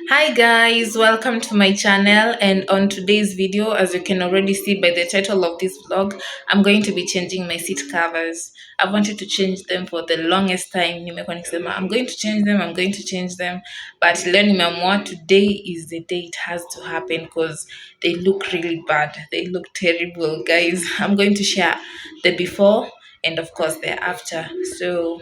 Hi guys, welcome to my channel, and on today's video, as you can already see by the title of this vlog, I'm going to be changing my seat covers. I've wanted to change them for the longest time. Nimekuwa nikisema I'm going to change them, I'm going to change them, but leo nimeamua today is the day it has to happen because they look really bad. They look terrible, guys. I'm going to share the before and of course the after. So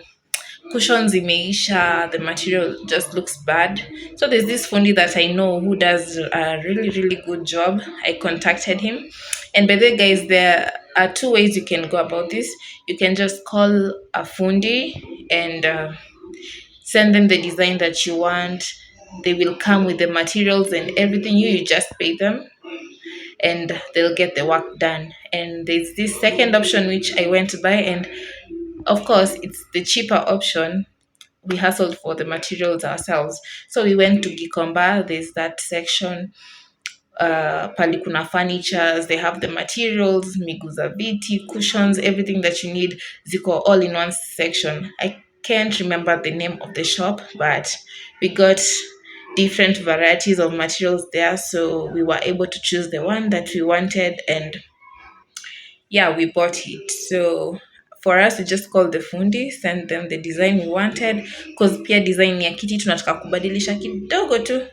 cushions imeisha, the material just looks bad. So there's this fundi that I know who does a really good job. I contacted him, and by the way guys, there are two ways you can go about this. You can just call a fundi and send them the design that you want. They will come with the materials and everything. You just pay them and they'll get the work done. And there's this second option which I went to buy, and of course it's the cheaper option. We hustled for the materials ourselves. So we went to Gikomba. There's that section. Pali kuna furnitures. They have the materials, miguza viti, cushions, everything that you need. Ziko all in one section. I can't remember the name of the shop, but we got different varieties of materials there. So we were able to choose the one that we wanted, and yeah, we bought it. So for us, we just called the fundi, send them the design we wanted, because pia design ya kiti tunataka kubadilisha kidogo tu.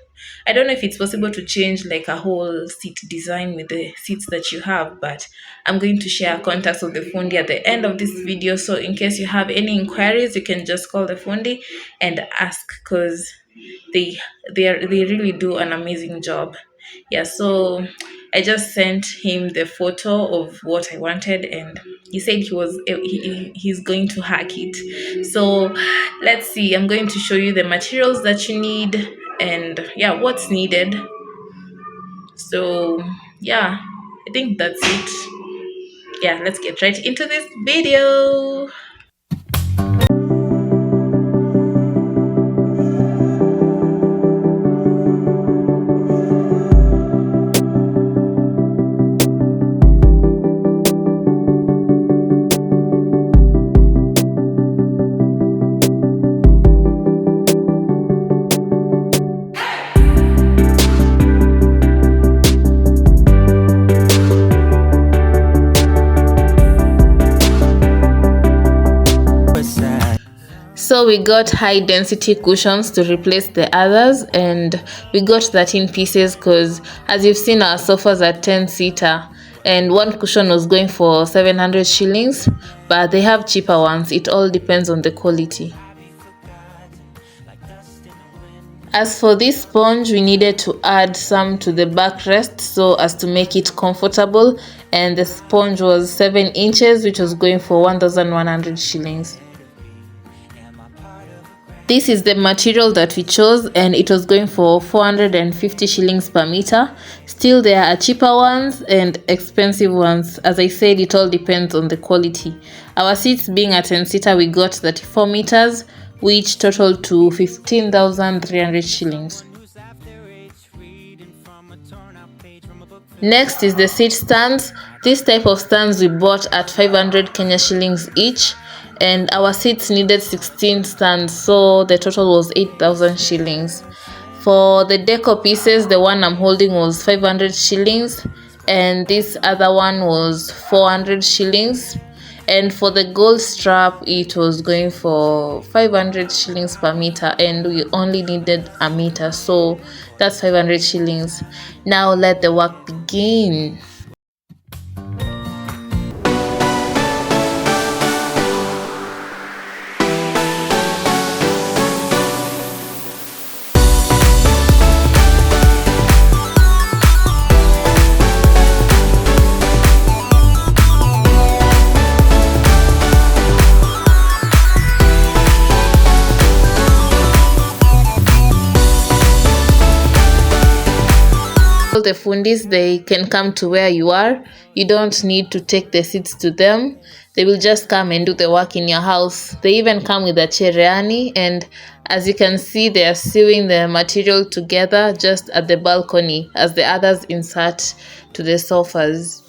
I don't know if it's possible to change like a whole seat design with the seats that you have, but I'm going to share contacts of the fundi at the end of this video. So in case you have any inquiries, you can just call the fundi and ask, because they they really do an amazing job. Yeah, so I just sent him the photo of what I wanted, and he said he's going to hack it. So let's see. I'm going to show you the materials that you need and yeah, what's needed. So yeah, I think that's it. Yeah, let's get right into this video. So we got high density cushions to replace the others, and we got 13 pieces because as you've seen, our sofas are 10-seater and one cushion was going for 700 shillings, but they have cheaper ones. It all depends on the quality. As for this sponge, we needed to add some to the backrest so as to make it comfortable, and the sponge was 7 inches, which was going for 1,100 shillings. This is the material that we chose, and it was going for 450 shillings per meter. Still, there are cheaper ones and expensive ones. As I said, it all depends on the quality. Our seats being a 10-seater, we got 34 meters, which totaled to 15,300 shillings. Next is the seat stands. This type of stands we bought at 500 Kenya shillings each, and our seats needed 16 stands, so the total was 8,000 shillings. For the decor pieces, the one I'm holding was 500 shillings, and this other one was 400 shillings. And for the gold strap, it was going for 500 shillings per meter, and we only needed a meter, so that's 500 shillings. Now let the work begin. The fundis, they can come to where you are. You don't need to take the seats to them. They will just come and do the work in your house. They even come with a cherehani, and as you can see, they are sewing the material together just at the balcony as the others insert to the sofas.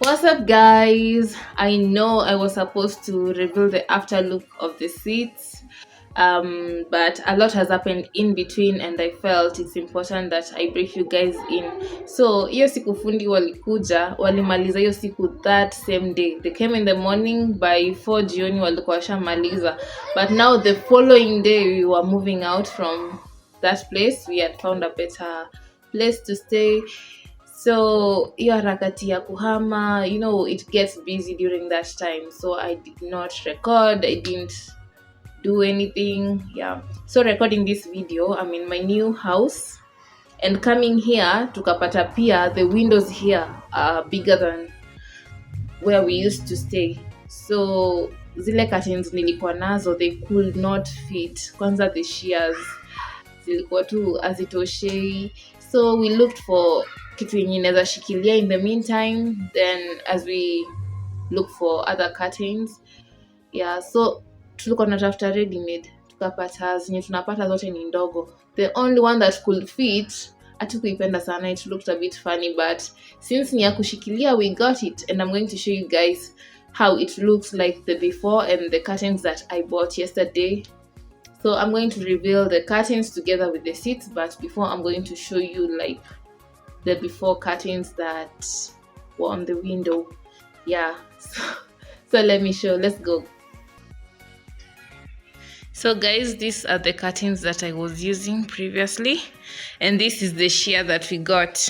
What's up, guys? I know I was supposed to reveal the after look of the seats, but a lot has happened in between, and I felt it's important that I brief you guys in. So hiyo siku fundi walikuja, walimaliza hiyo siku that same day. They came in the morning, by 4 jioni walikuwa washamaliza, but now the following day we were moving out from that place. We had found a better place to stay. So hiyo harakati ya kuhama, it gets busy during that time, so I did not record, I didn't do anything. Yeah, so recording this video, I'm in my new house, and coming here tukapata pia the windows here are bigger than where we used to stay, so zile curtains nilikuwa nazo, they could not fit. Kwanza the shears zilikuwa tu hazitoshei, so we looked for kitu yenye inaweza shikilia in the meantime, then as we look for other curtains. Yeah, so tulikuwa tunatafuta ready made, tukapata zenye tunapata zote ni ndogo. The only one that could fit hatukuipenda sana, it looked a bit funny, but since ni ya kushikilia, we got it, and I'm going to show you guys how it looks like the before and the curtains that I bought yesterday. So I'm going to reveal the curtains together with the seats, but before I'm going to show you like the before curtains that were on the window. Yeah, so let me show. Let's go. So guys, these are the curtains that I was using previously, and this is the sheer that we got.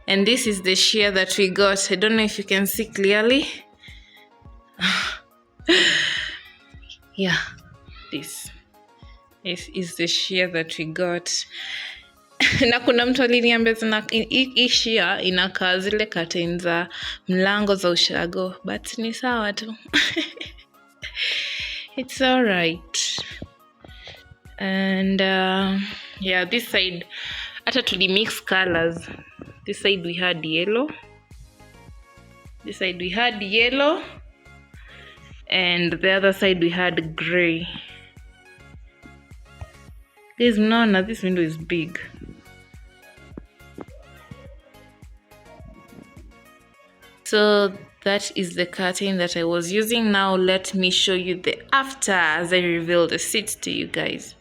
And this is the sheer that we got. I don't know if you can see clearly. Yeah, this is the sheer that we got. Na kuna mtu aliniambia hii sheer inakaa zile curtains za mlango za ushago, but ni sawa tu. It's all right. And yeah, this side hata tulimix colors. This side we had yellow, this side we had yellow, and the other side we had gray. Guys, no, this window is big. So that is the curtain that I was using. Now let me show you the after as I reveal the seats to you guys.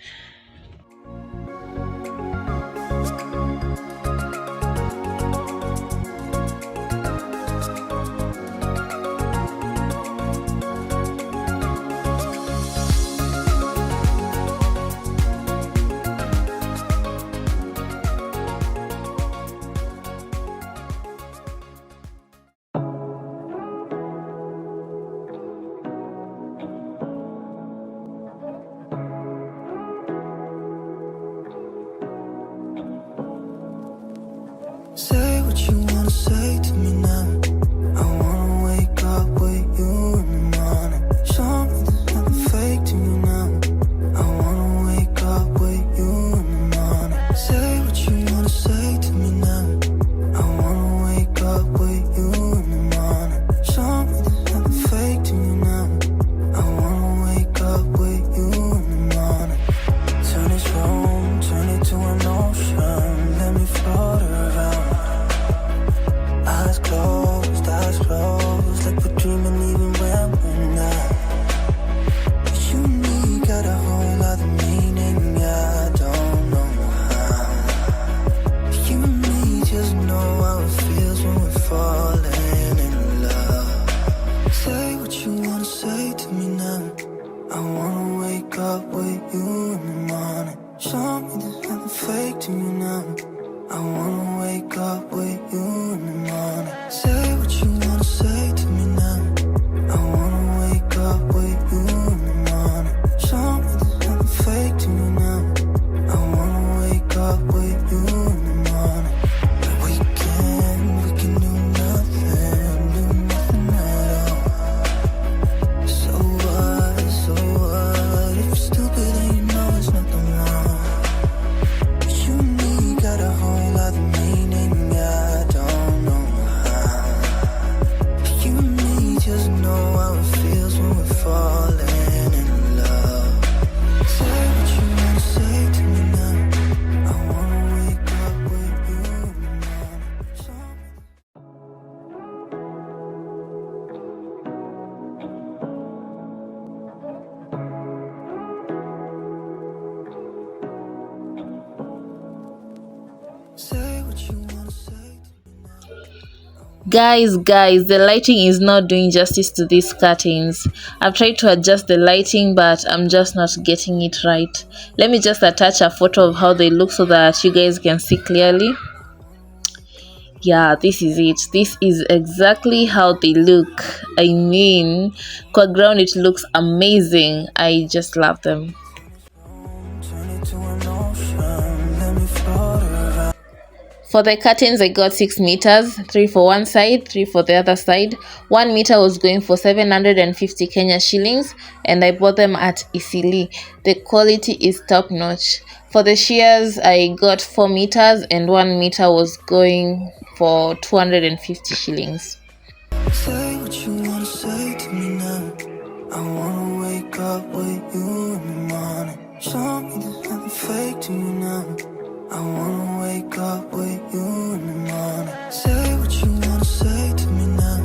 Guys, the lighting is not doing justice to these curtains. I've tried to adjust the lighting, but I'm just not getting it right. Let me just attach a photo of how they look so that you guys can see clearly. Yeah, this is it. This is exactly how they look. I mean, qua ground it looks amazing. I just love them. For the curtains, I got 6 meters, 3 for one side, 3 for the other side. 1 meter was going for 750 Kenya shillings, and I bought them at Isili. The quality is top notch. For the shears, I got 4 meters, and 1 meter was going for 250 shillings. Say what you wanna say to me now. I wanna wake up with you in the morning. Show me there's nothing fake to you now. I wanna wake up with you in the morning. Say what you wanna say to me now.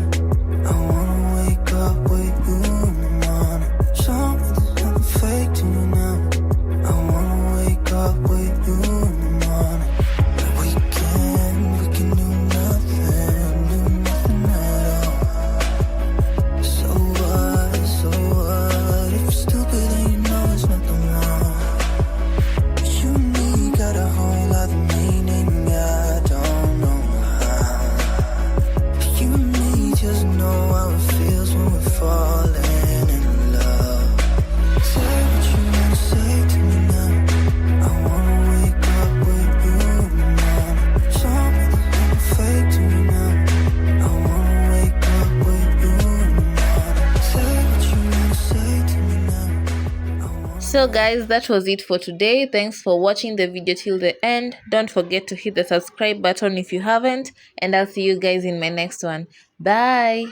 I wanna wake up with you in the morning. Show me there's nothing fake to me now. I wanna wake up with you in the morning. We can do nothing at all. So what? If you're stupid then you know there's nothing wrong. You and me got a whole other meaning, I don't know how. You and me just know how it feels when we're falling in love. Say what you wanna say to me now. I wanna wake up with you in the morning. Show me there's nothing fake to me now. I wanna wake up with you in the morning. Say what you wanna say to me now. So guys, that was it for today. Thanks for watching the video till the end. Don't forget to hit the subscribe button if you haven't, and I'll see you guys in my next one. Bye.